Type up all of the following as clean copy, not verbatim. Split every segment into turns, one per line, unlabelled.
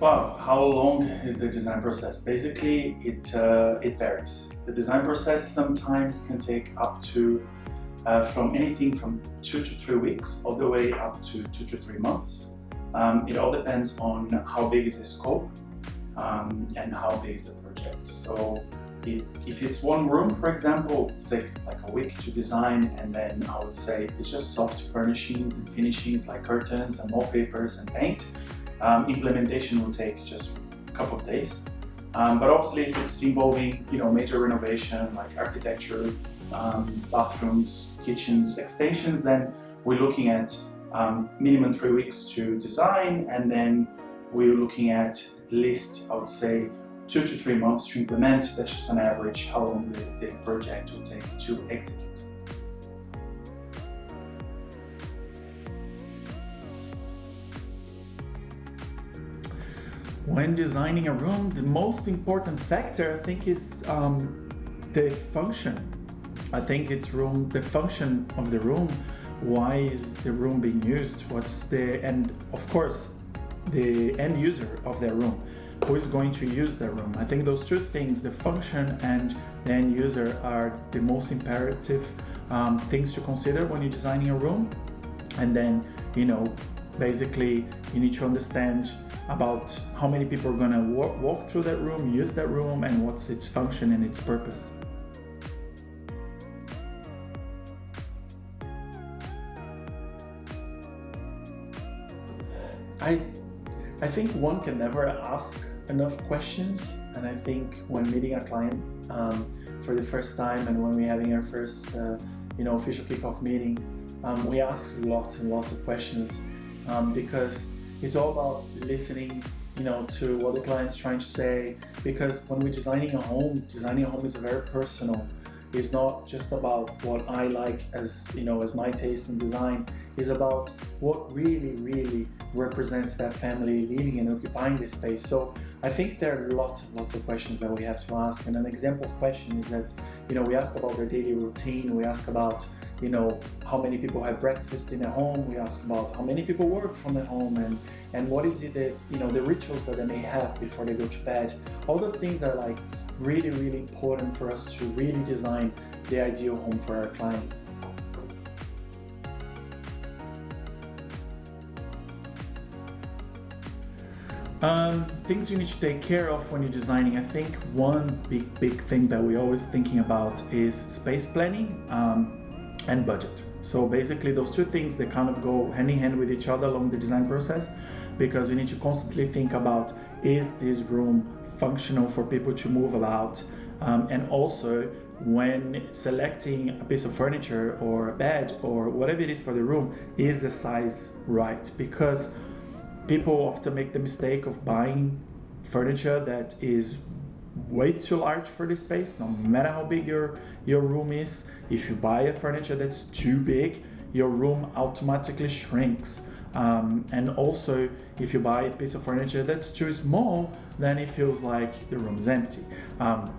Wow, how long is the design process? Basically, it varies. The design process sometimes can take up to from anything from 2 to 3 weeks all the way up to 2 to 3 months. It all depends on how big is the scope and how big is the project. So if it's one room, for example, take like a week to design, and then I would say if it's just soft furnishings and finishings like curtains and wallpapers and paint, implementation will take just a couple of days. But obviously if it's involving major renovation like architecture, bathrooms, kitchens, extensions, then we're looking at minimum 3 weeks to design, and then we're looking at least, I would say, 2 to 3 months to implement. That's just an average how long the project will take to execute.
When designing a room, the most important factor, I think, is the function. I think it's the function of the room. Why is the room being used? And of course, the end user of that room. Who is going to use that room? I think those two things, the function and the end user, are the most imperative things to consider when you're designing a room. And then, basically you need to understand about how many people are gonna walk through that room, use that room, and what's its function and its purpose. I think one can never ask enough questions, and I think when meeting a client for the first time and when we're having our first official kickoff meeting, we ask lots and lots of questions because it's all about listening to what the client's trying to say, because when we're designing a home is very personal. It's not just about what I like as my taste in design. It's about what really represents that family living and occupying this space. So I think there are lots of questions that we have to ask. And an example of question is that we ask about their daily routine. We ask about how many people have breakfast in their home. We ask about how many people work from their home, and what is it that the rituals that they may have before they go to bed. All those things are like really important for us to really design the ideal home for our client. Things you need to take care of when you're designing. I think one big thing that we're always thinking about is space planning and budget. So basically those two things, they kind of go hand in hand with each other along the design process, because you need to constantly think about, is this room functional for people to move about? And also when selecting a piece of furniture or a bed or whatever it is for the room, is the size right? Because people often make the mistake of buying furniture that is way too large for the space. No matter how big your room is, if you buy a furniture that's too big, your room automatically shrinks. And also, if you buy a piece of furniture that's too small, then it feels like the room is empty,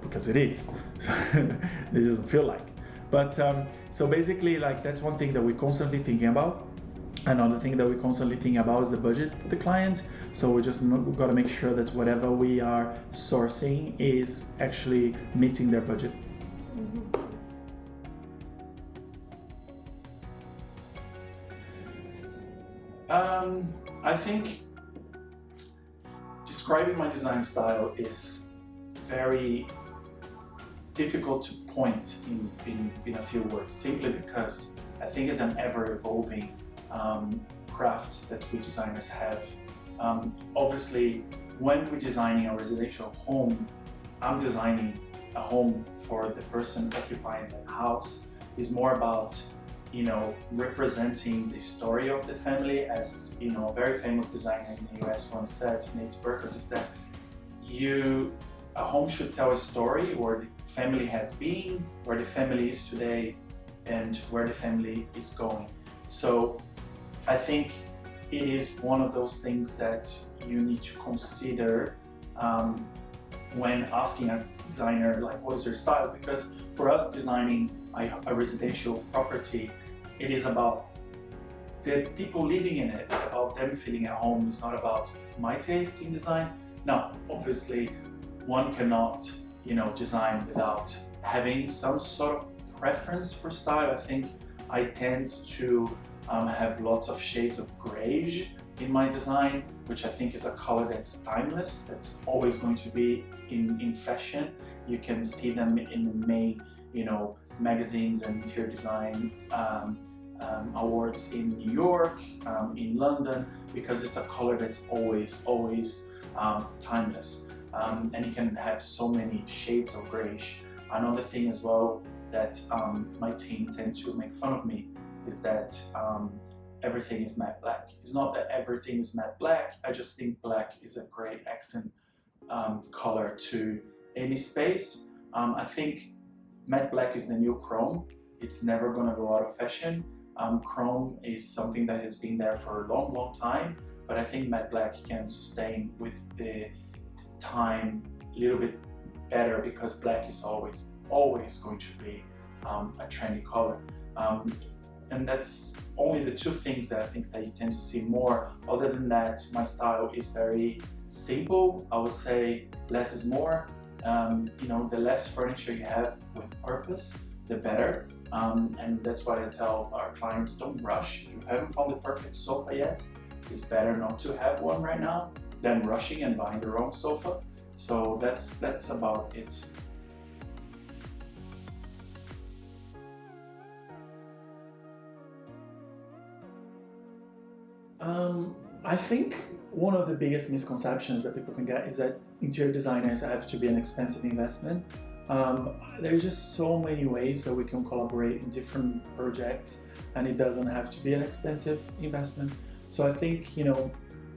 because it is. It doesn't feel like. But so basically, like, that's one thing that we're constantly thinking about. Another thing that we constantly think about is the budget of the client. So we've got to make sure that whatever we are sourcing is actually meeting their budget. I think describing my design style is very difficult to point in a few words, simply because I think it's an ever-evolving crafts that we designers have. Obviously, when we're designing a residential home, I'm designing a home for the person occupying that house. It's more about representing the story of the family. As a very famous designer in the US once said, 𝗧𝗯𝗹𝗲, is that a home should tell a story where the family has been, where the family is today, and where the family is going. So I think it is one of those things that you need to consider when asking a designer, like, what is your style? Because for us designing a residential property, it is about
the people living in it. It's about them feeling at home. It's not about my taste in design. Now, obviously, one cannot, design without having some sort of preference for style. I think I tend to have lots of shades of grayish in my design, which I think is a color that's timeless, that's always going to be in fashion. You can see them in the main, magazines and interior design awards in New York, in London, because it's a color that's always timeless. And you can have so many shades of grayish. Another thing as well that my team tend to make fun of me is that everything is matte black. It's not that everything is matte black, I just think black is a great accent color to any space. I think matte black is the new chrome. It's never gonna go out of fashion. Chrome is something that has been there for a long time, but I think matte black can sustain with the time a little bit better, because black is always going to be a trendy color. And that's only the two things that I think that you tend to see more. Other than that, my style is very simple. I would say less is more. The less furniture you have with purpose, the better. And that's why I tell our clients, don't rush. If you haven't found the perfect sofa yet, it's better not to have one right now than rushing and buying the wrong sofa. So that's about it. I think one of the biggest misconceptions that people can get is that interior designers have to be an expensive investment. There's just so many ways that we can collaborate in different projects, and it doesn't have to be an expensive investment. So I think,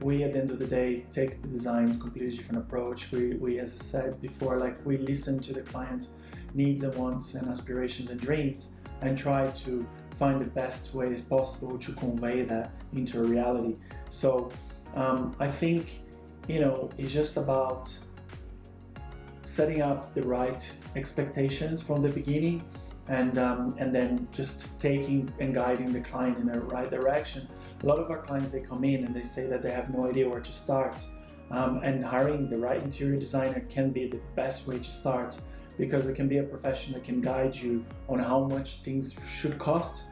we at the end of the day take the design completely different approach. We as I said before, we listen to the client's needs and wants and aspirations and dreams, and try to find the best way as possible to convey that into a reality. So I think, it's just about setting up the right expectations from the beginning, and then just taking and guiding the client in the right direction. A lot of our clients, they come in and they say that they have no idea where to start, and hiring the right interior designer can be the best way to start, because it can be a professional that can guide you on how much things should cost.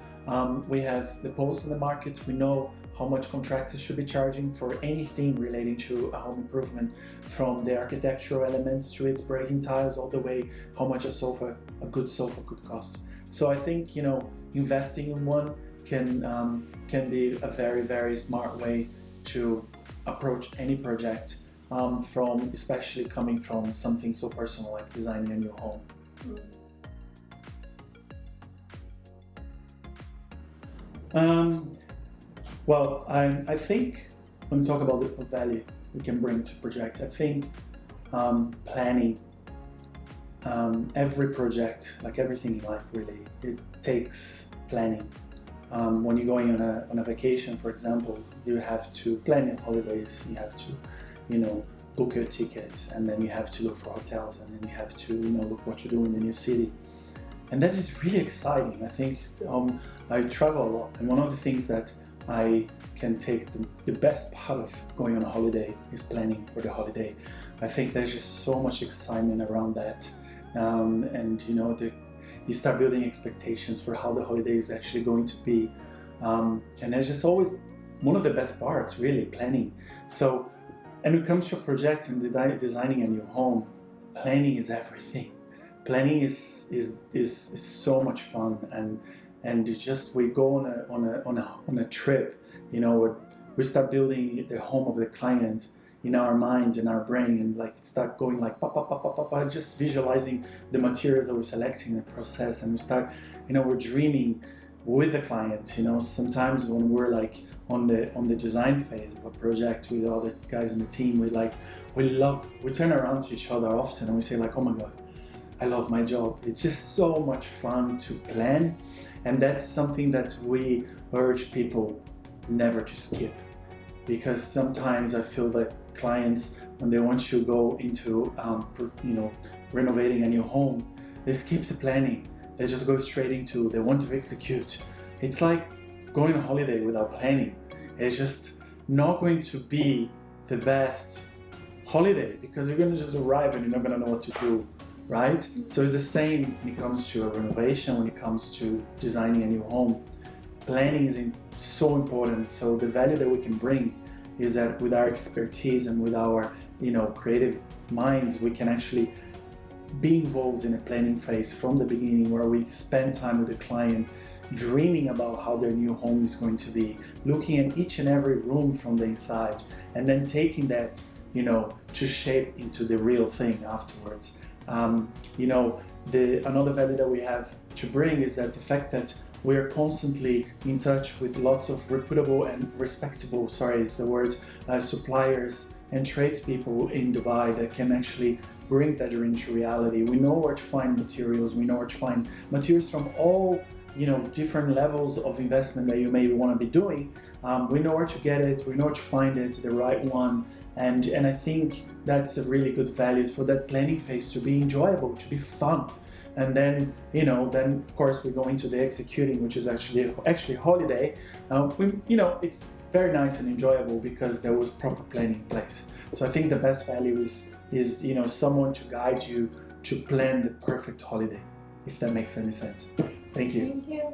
We have the posts in the markets. We know how much contractors should be charging for anything relating to a home improvement, from the architectural elements to its breaking tiles, all the way how much a good sofa could cost. So I think, investing in one can be a very smart way to approach any project, especially coming from something so personal like designing a new home. Well, I think when we talk about the value we can bring to projects, I think planning, every project, like everything in life really, it takes planning. When you're going on a vacation, for example, you have to plan your holidays, you have to, book your tickets, and then you have to look for hotels, and then you have to, look what you do in the new city. And that is really exciting. I think I travel a lot, and one of the things that I can take the best part of going on a holiday is planning for the holiday. I think there's just so much excitement around that, and you start building expectations for how the holiday is actually going to be, and there's just always one of the best parts, really, planning. So, and when it comes to a project and designing a new home, planning is everything. Planning is so much fun, and it's just, we go on a trip, we start building the home of the client in our minds, in our brain, and start going just visualizing the materials that we're selecting, the process, and we start, we're dreaming with the client. Sometimes when we're on the design phase of a project with other guys in the team, we turn around to each other often and we say oh my God, I love my job. It's just so much fun to plan, and that's something that we urge people never to skip, because sometimes I feel that clients, when they want to go into renovating a new home, they skip the planning. They just go straight into, they want to execute. It's going on holiday without planning is just not going to be the best holiday, because you're going to just arrive and you're not going to know what to do, right? So it's the same when it comes to a renovation, when it comes to designing a new home. Planning is so important. So the value that we can bring is that with our expertise and with our, creative minds, we can actually be involved in a planning phase from the beginning, where we spend time with the client, dreaming about how their new home is going to be, looking at each and every room from the inside, and then taking that, to shape into the real thing afterwards. Another value that we have to bring is that the fact that we're constantly in touch with lots of reputable and respectable, suppliers and tradespeople in Dubai that can actually bring that dream to reality. We know where to find materials. We know where to find materials from all, different levels of investment that you may want to be doing. We know where to get it. We know where to find it, the right one. And I think that's a really good value for that planning phase to be enjoyable, to be fun. And then, then of course we go into the executing, which is actually holiday. It's very nice and enjoyable because there was proper planning in place. So I think the best value is someone to guide you to plan the perfect holiday, if that makes any sense. Thank you.
Thank you.